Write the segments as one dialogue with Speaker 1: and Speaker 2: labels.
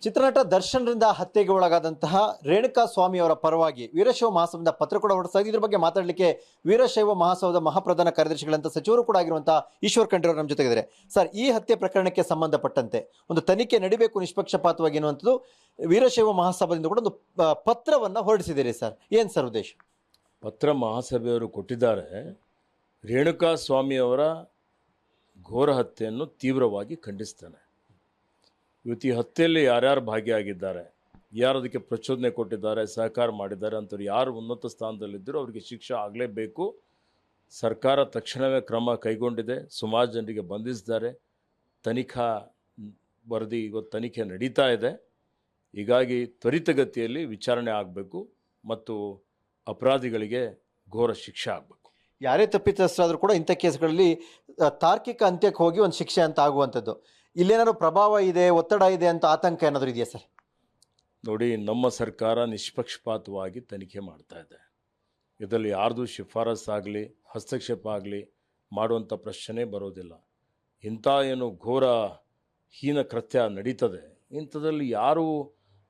Speaker 1: ಚಿತ್ರನಟ ದರ್ಶನ್ರಿಂದ ಹತ್ಯೆಗೆ ಒಳಗಾದಂತಹ ರೇಣುಕಾ ಸ್ವಾಮಿ ಅವರ ಪರವಾಗಿ ವೀರಶೈವ ಮಹಾಸಭಾದ ಪತ್ರ ಕೂಡ ಹೊರಡಿಸಲಾಗಿದೆ. ಇದ್ರ ಬಗ್ಗೆ ಮಾತಾಡಲಿಕ್ಕೆ ವೀರಶೈವ ಮಹಾಸಭಾದ ಮಹಾಪ್ರಧಾನ ಕಾರ್ಯದರ್ಶಿಗಳಂತ ಸಚಿವರು ಕೂಡ ಆಗಿರುವಂತಹ ಈಶ್ವರ್ ಖಂಡ್ರೆ ಅವರು ನಮ್ಮ ಜೊತೆಗಿದ್ದಾರೆ. ಸರ್, ಈ ಹತ್ಯೆ ಪ್ರಕರಣಕ್ಕೆ ಸಂಬಂಧಪಟ್ಟಂತೆ ಒಂದು ತನಿಖೆ ನಡಿಬೇಕು ನಿಷ್ಪಕ್ಷಪಾತವಾಗಿ ಎನ್ನುವಂಥದ್ದು ವೀರಶೈವ ಮಹಾಸಭಾದಿಂದ ಕೂಡ ಒಂದು ಪತ್ರವನ್ನು ಹೊರಡಿಸಿದ್ದೀರಿ ಸರ್. ಏನು ಸರ್ ಉದ್ದೇಶ?
Speaker 2: ಪತ್ರ ಮಹಾಸಭೆಯವರು ಕೊಟ್ಟಿದ್ದಾರೆ. ರೇಣುಕಾ ಸ್ವಾಮಿಯವರ ಘೋರ ಹತ್ಯೆಯನ್ನು ತೀವ್ರವಾಗಿ ಖಂಡಿಸ್ತಾನೆ. ಇವತ್ತು ಈ ಹತ್ಯೆಯಲ್ಲಿ ಯಾರ್ಯಾರು ಭಾಗಿಯಾಗಿದ್ದಾರೆ, ಯಾರು ಅದಕ್ಕೆ ಪ್ರಚೋದನೆ ಕೊಟ್ಟಿದ್ದಾರೆ, ಸಹಕಾರ ಮಾಡಿದ್ದಾರೆ ಅಂಥವ್ರು ಯಾರು ಉನ್ನತ ಸ್ಥಾನದಲ್ಲಿದ್ದರೂ ಅವರಿಗೆ ಶಿಕ್ಷೆ ಆಗಲೇಬೇಕು. ಸರ್ಕಾರ ತಕ್ಷಣವೇ ಕ್ರಮ ಕೈಗೊಂಡಿದೆ, ಸುಮಾರು ಜನರಿಗೆ ಬಂಧಿಸಿದ್ದಾರೆ. ತನಿಖಾ ವರದಿ ಇವತ್ತು ತನಿಖೆ ನಡೀತಾ ಇದೆ. ಹೀಗಾಗಿ ತ್ವರಿತಗತಿಯಲ್ಲಿ ವಿಚಾರಣೆ ಆಗಬೇಕು ಮತ್ತು ಅಪರಾಧಿಗಳಿಗೆ ಘೋರ ಶಿಕ್ಷೆ ಆಗಬೇಕು.
Speaker 1: ಯಾರೇ ತಪ್ಪಿತಸ್ಥರಾದರೂ ಕೂಡ ಇಂಥ ಕೇಸ್ಗಳಲ್ಲಿ ತಾರ್ಕಿಕ ಅಂತ್ಯಕ್ಕೆ ಹೋಗಿ ಒಂದು ಶಿಕ್ಷೆ ಅಂತ ಆಗುವಂಥದ್ದು. ಇಲ್ಲೇನಾದ್ರು ಪ್ರಭಾವ ಇದೆ, ಒತ್ತಡ ಇದೆ ಅಂತ ಆತಂಕ ಏನಾದರೂ ಇದೆಯಾ ಸರ್?
Speaker 2: ನೋಡಿ, ನಮ್ಮ ಸರ್ಕಾರ ನಿಷ್ಪಕ್ಷಪಾತವಾಗಿ ತನಿಖೆ ಮಾಡ್ತಾ ಇದೆ. ಇದರಲ್ಲಿ ಯಾರ್ದು ಶಿಫಾರಸ್ಸಾಗಲಿ ಹಸ್ತಕ್ಷೇಪ ಆಗಲಿ ಮಾಡುವಂಥ ಪ್ರಶ್ನೆ ಬರೋದಿಲ್ಲ. ಇಂಥ ಏನು ಘೋರ ಹೀನ ಕೃತ್ಯ ನಡೀತದೆ, ಇಂಥದ್ರಲ್ಲಿ ಯಾರೂ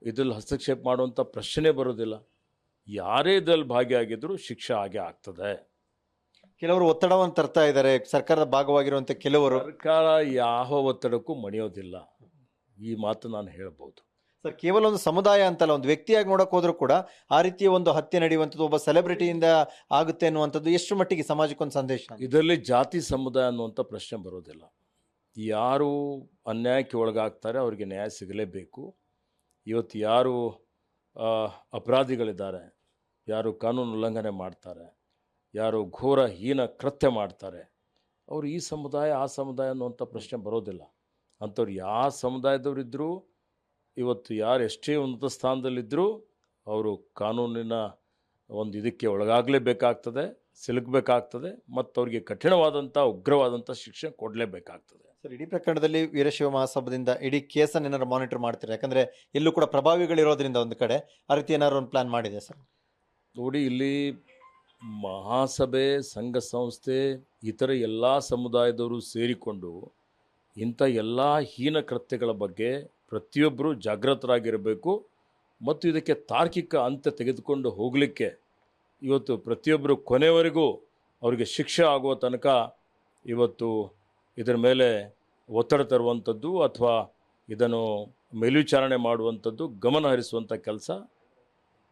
Speaker 2: ಇದರಲ್ಲಿ ಹಸ್ತಕ್ಷೇಪ ಮಾಡುವಂಥ ಪ್ರಶ್ನೆ ಬರೋದಿಲ್ಲ. ಯಾರೇ ಇದರಲ್ಲಿ ಭಾಗಿಯಾಗಿದ್ದರೂ ಶಿಕ್ಷೆ ಆಗೇ ಆಗ್ತದೆ.
Speaker 1: ಕೆಲವರು ಒತ್ತಡವನ್ನು ತರ್ತಾ ಇದ್ದಾರೆ, ಸರ್ಕಾರದ ಭಾಗವಾಗಿರುವಂಥ ಕೆಲವರು.
Speaker 2: ಸರ್ಕಾರ ಯಾವ ಒತ್ತಡಕ್ಕೂ ಮಣಿಯೋದಿಲ್ಲ, ಈ ಮಾತು ನಾನು ಹೇಳ್ಬೋದು
Speaker 1: ಸರ್. ಕೇವಲ ಒಂದು ಸಮುದಾಯ ಅಂತಲ್ಲ, ಒಂದು ವ್ಯಕ್ತಿಯಾಗಿ ನೋಡೋಕೆ ಹೋದರೂ ಕೂಡ ಆ ರೀತಿಯ ಒಂದು ಹತ್ಯೆ ನಡೆಯುವಂಥದ್ದು ಒಬ್ಬ ಸೆಲೆಬ್ರಿಟಿಯಿಂದ ಆಗುತ್ತೆ ಅನ್ನುವಂಥದ್ದು ಎಷ್ಟು ಮಟ್ಟಿಗೆ ಸಮಾಜಕ್ಕೊಂದು ಸಂದೇಶ?
Speaker 2: ಇದರಲ್ಲಿ ಜಾತಿ ಸಮುದಾಯ ಅನ್ನುವಂಥ ಪ್ರಶ್ನೆ ಬರೋದಿಲ್ಲ. ಯಾರು ಅನ್ಯಾಯಕ್ಕೆ ಒಳಗಾಗ್ತಾರೆ ಅವರಿಗೆ ನ್ಯಾಯ ಸಿಗಲೇಬೇಕು. ಇವತ್ತು ಯಾರು ಅಪರಾಧಿಗಳಿದ್ದಾರೆ, ಯಾರು ಕಾನೂನು ಉಲ್ಲಂಘನೆ ಮಾಡ್ತಾರೆ, ಯಾರು ಘೋರ ಹೀನ ಕೃತ್ಯ ಮಾಡ್ತಾರೆ, ಅವರು ಈ ಸಮುದಾಯ ಆ ಸಮುದಾಯ ಅನ್ನುವಂಥ ಪ್ರಶ್ನೆ ಬರೋದಿಲ್ಲ. ಅಂಥವ್ರು ಯಾವ ಸಮುದಾಯದವರಿದ್ದರೂ, ಇವತ್ತು ಯಾರು ಎಷ್ಟೇ ಉನ್ನತ ಸ್ಥಾನದಲ್ಲಿದ್ದರೂ ಅವರು ಕಾನೂನಿನ ಒಂದು ಇದಕ್ಕೆ ಒಳಗಾಗಲೇಬೇಕಾಗ್ತದೆ, ಸಿಲುಕಬೇಕಾಗ್ತದೆ ಮತ್ತು ಅವರಿಗೆ ಕಠಿಣವಾದಂಥ ಉಗ್ರವಾದಂಥ ಶಿಕ್ಷೆ ಕೊಡಲೇಬೇಕಾಗ್ತದೆ.
Speaker 1: ಸರ್, ಇಡೀ ಪ್ರಕರಣದಲ್ಲಿ ವೀರಶೈವ ಮಹಾಸಭಾದಿಂದ ಇಡೀ ಕೇಸನ್ನು ಏನಾದ್ರು ಮಾನಿಟರ್ ಮಾಡ್ತೀರಾ? ಯಾಕಂದರೆ ಎಲ್ಲೂ ಕೂಡ ಪ್ರಭಾವಿಗಳಿರೋದ್ರಿಂದ ಒಂದು ಕಡೆ ಆ ರೀತಿ ಏನಾದ್ರು ಒಂದು ಪ್ಲ್ಯಾನ್ ಮಾಡಿದೆ ಸರ್?
Speaker 2: ನೋಡಿ, ಇಲ್ಲಿ ಮಹಾಸಭೆ, ಸಂಘ ಸಂಸ್ಥೆ, ಇತರ ಎಲ್ಲ ಸಮುದಾಯದವರು ಸೇರಿಕೊಂಡು ಇಂಥ ಎಲ್ಲ ಹೀನ ಕೃತ್ಯಗಳ ಬಗ್ಗೆ ಪ್ರತಿಯೊಬ್ಬರೂ ಜಾಗೃತರಾಗಿರಬೇಕು ಮತ್ತು ಇದಕ್ಕೆ ತಾರ್ಕಿಕ ಅಂತ್ಯ ತೆಗೆದುಕೊಂಡು ಹೋಗಲಿಕ್ಕೆ ಇವತ್ತು ಪ್ರತಿಯೊಬ್ಬರು ಕೊನೆವರೆಗೂ ಅವರಿಗೆ ಶಿಕ್ಷೆ ಆಗುವ ತನಕ ಇವತ್ತು ಇದರ ಮೇಲೆ ಒತ್ತಡ ತರುವಂಥದ್ದು ಅಥವಾ ಇದನ್ನು ಮೇಲ್ವಿಚಾರಣೆ ಮಾಡುವಂಥದ್ದು, ಗಮನ ಹರಿಸುವಂಥ ಕೆಲಸ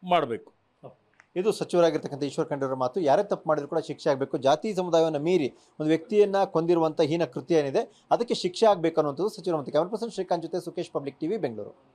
Speaker 2: ಮಾಡಬೇಕು.
Speaker 1: ಇದು ಸಚಿವರಾಗಿರ್ತಕ್ಕಂಥ ಈಶ್ವರ್ ಖಂಡ್ರೆ ಅವರ ಮಾತು. ಯಾರೇ ತಪ್ಪು ಮಾಡಿದ್ರು ಕೂಡ ಶಿಕ್ಷೆ ಆಗಬೇಕು. ಜಾತಿ ಸಮುದಾಯವನ್ನು ಮೀರಿ ಒಂದು ವ್ಯಕ್ತಿಯನ್ನು ಕೊಂದಿರುವಂಥ ಹೀನ ಕೃತ್ಯ ಏನಿದೆ ಅದಕ್ಕೆ ಶಿಕ್ಷೆ ಆಗಬೇಕು ಅನ್ನುವಂಥದ್ದು ಸಚಿವರ ಮತ. ಕ್ಯಾಮರಾ ಪರ್ಸನ್ ಶ್ರೀಕಾಂತ್ ಜೊತೆ ಸುಖೇಶ್, ಪಬ್ಲಿಕ್ ಟಿವಿ, ಬೆಂಗಳೂರು.